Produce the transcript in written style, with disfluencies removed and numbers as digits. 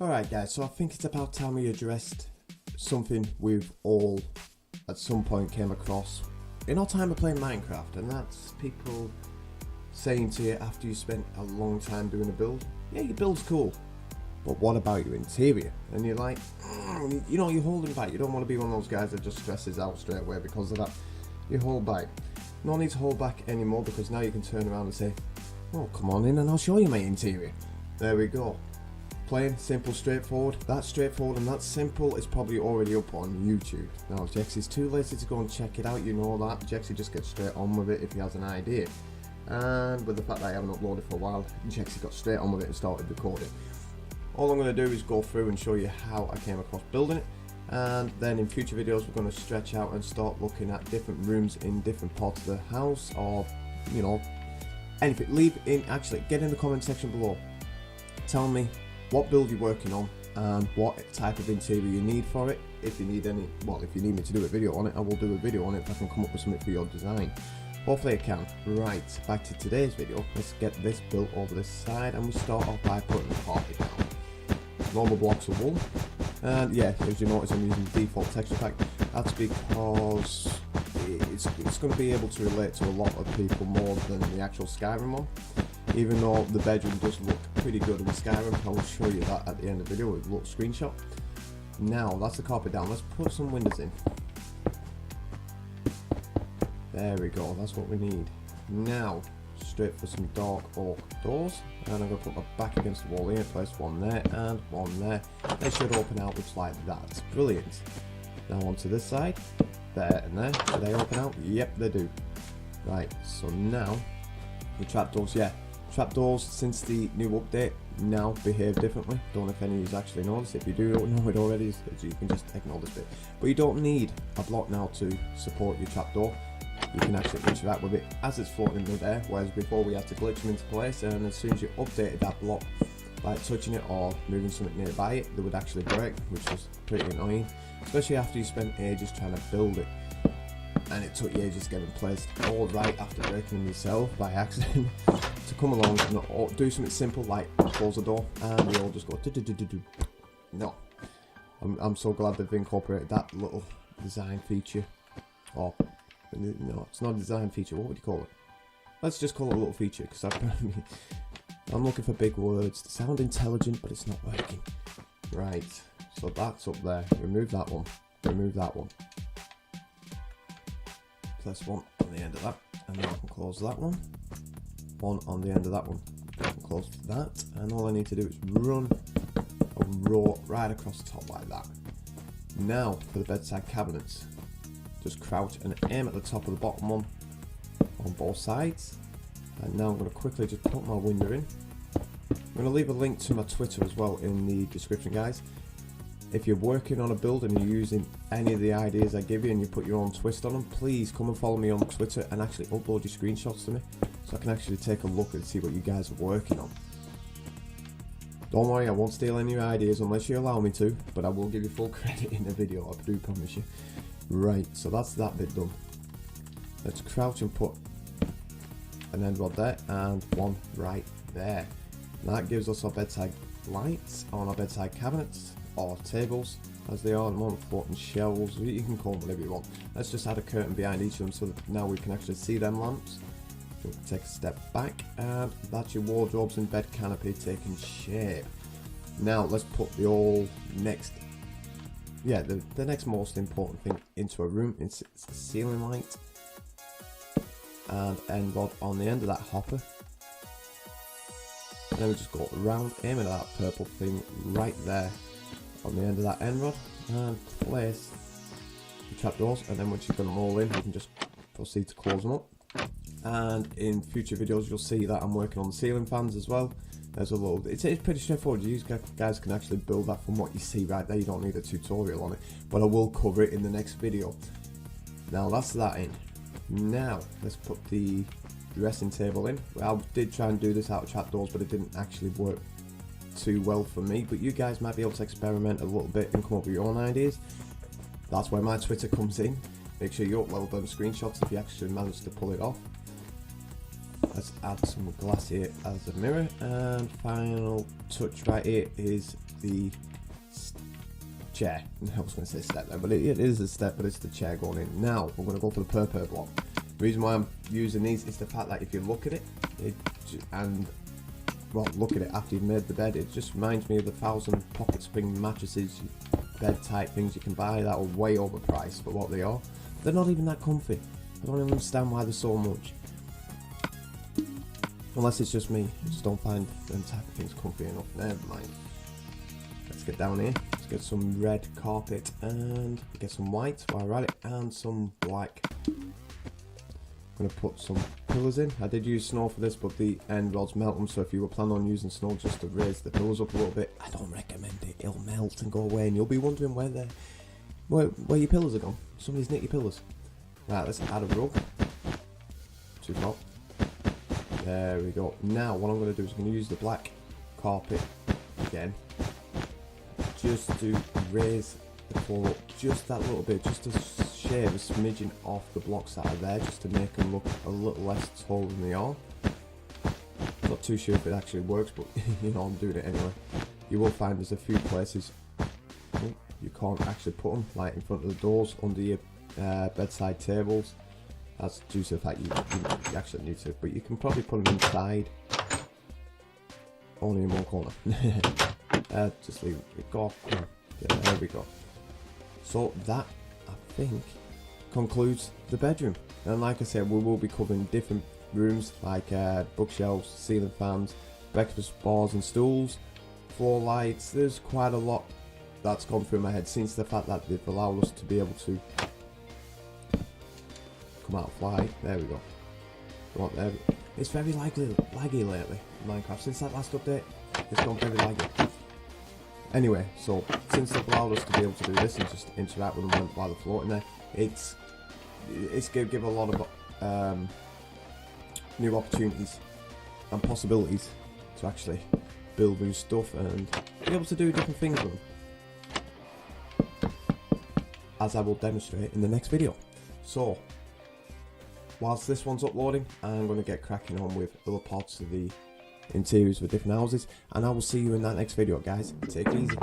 Alright guys, so I think it's about time we addressed something we've all at some point came across in our time of playing Minecraft, and that's people saying to you after you spent a long time doing a build, yeah, your build's cool, but what about your interior? And you're like, you know, you're holding back. You don't want to be one of those guys that just stresses out straight away because of that. You hold back. No need to hold back anymore, because now you can turn around and say, oh, come on in and I'll show you my interior. There we go. Plain, simple, straightforward. That's straightforward and that's simple. It's probably already up on YouTube. Now, if Jexy's too lazy to go and check it out, you know that. Jexy just gets straight on with it if he has an idea. And with the fact that I haven't uploaded for a while, Jexy got straight on with it and started recording. All I'm going to do is go through and show you how I came across building it. And then in future videos, we're going to stretch out and start looking at different rooms in different parts of the house, or, you know, anything. Get in the comment section below. Tell me what build you're working on and what type of interior you need for it. If you need any, well, if you need me to do a video on it, I will do a video on it if I can come up with something for your design. Hopefully I can. Right, back to today's video. Let's get this built over this side, and we start off by putting the carpet down. Normal blocks of wool. And yeah, as you notice, I'm using the default texture pack. That's because it's going to be able to relate to a lot of people more than the actual Skyrim one. Even though the bedroom does look pretty good in Skyrim, I will show you that at the end of the video with a little screenshot. Now, that's the carpet down. Let's put some windows in. There we go, that's what we need. Now, straight for some dark oak doors, and I'm going to put my back against the wall here, place one there and one there. They should open out just like that. Brilliant. Now onto this side, there and there. Do they open out? Yep, they do. Right, so now, the trapdoors, yeah. Trapdoors, since the new update, now behave differently. Don't know if any of you actually noticed. If you do know it already, so you can just ignore this bit. But you don't need a block now to support your trapdoor. You can actually interact with it as it's floating in midair, whereas before we had to glitch them into place, and as soon as you updated that block, like touching it or moving something nearby it, they would actually break, which was pretty annoying, especially after you spent ages trying to build it, and it took you ages to get them placed all right after breaking them yourself by accident. To come along and do something simple like close the door, and they all just go do. No, I'm so glad they've incorporated that little design feature. Or no, it's not a design feature. What would you call it? Let's just call it a little feature, because I'm looking for big words to sound intelligent, but it's not working. Right, so that's up there. Remove that one. Remove that one. Place one on the end of that, and then I can close that one. One on the end of that one. I can close that, and all I need to do is run a row right across the top like that. Now for the bedside cabinets. Just crouch and aim at the top of the bottom one on both sides. And now I'm going to quickly just put my window in. I'm going to leave a link to my Twitter as well in the description, guys. If you're working on a build and you're using any of the ideas I give you and you put your own twist on them, please come and follow me on Twitter and actually upload your screenshots to me, so I can actually take a look and see what you guys are working on. Don't worry, I won't steal any of your ideas unless you allow me to, but I will give you full credit in the video, I do promise you. Right, so that's that bit done. Let's crouch and put an end rod there and one right there. And that gives us our bedside lights on our bedside cabinets, or tables as they are at the moment, floating shelves, you can call them whatever you want. Let's just add a curtain behind each of them so that now we can actually see them lamps. So we can take a step back, and that's your wardrobes and bed canopy taking shape. Now let's put the next most important thing into a room. It's the ceiling light and end rod on the end of that hopper. And then we just go around, aiming at that purple thing right there on the end of that end rod, and place the trapdoors. And then once you've got them all in, you can just proceed to close them up. And in future videos, you'll see that I'm working on the ceiling fans as well. There's a little, it's pretty straightforward. You guys can actually build that from what you see right there. You don't need a tutorial on it, but I will cover it in the next video. Now that's that in. Now let's put the dressing table in. I did try and do this out of trapdoors, but it didn't actually work too well for me. But you guys might be able to experiment a little bit and come up with your own ideas. That's where my Twitter comes in. Make sure you upload them screenshots if you actually manage to pull it off. let's add some glass here as a mirror, and final touch right here is the chair. I was going to say step there, but it is a step, but it's the chair going in. Now we're going to go for the purple block. The reason why I'm using these is the fact that if you look at it, look at it after you've made the bed, it just reminds me of the 1,000 pocket spring mattresses, bed type things you can buy that are way overpriced for what they are. They're not even that comfy. I don't even understand why they're so much. Unless it's just me, I just don't find them type of things comfy enough. Never mind. Let's get down here. Let's get some red carpet and get some white while we're at it, and some black. I'm going to put some pillars in. I did use snow for this, but the end rods melt them, so if you were planning on using snow just to raise the pillars up a little bit, I don't recommend it. It'll melt and go away, and you'll be wondering where your pillars are gone. Somebody's nicked your pillars. Right, let's add a rug to the top. There we go. Now what I'm going to do is I'm going to use the black carpet again, just to raise the floor up just that little bit, just to shave a smidgen off the blocks that are there, just to make them look a little less tall than they are. Not too sure if it actually works, but you know, I'm doing it anyway. You will find there's a few places you can't actually put them, like in front of the doors, under your bedside tables. That's due to the fact you actually need to, but you can probably put them inside, only in one corner. Just leave it. Go. There we go. So that, I think, concludes the bedroom. And like I said, we will be covering different rooms, like bookshelves, ceiling fans, breakfast bars and stools, floor lights. There's quite a lot that's gone through my head since the fact that they've allowed us to be able to come out fly. There we go. There. It's very laggy lately, Minecraft. Since that last update, it's gone very laggy. Anyway, so since they've allowed us to be able to do this and just interact with them while they're floating there, it's going to give a lot of new opportunities and possibilities to actually build new stuff and be able to do different things with them, as I will demonstrate in the next video. So whilst this one's uploading, I'm going to get cracking on with other parts of the interiors with different houses, and I will see you in that next video, guys. Take it easy.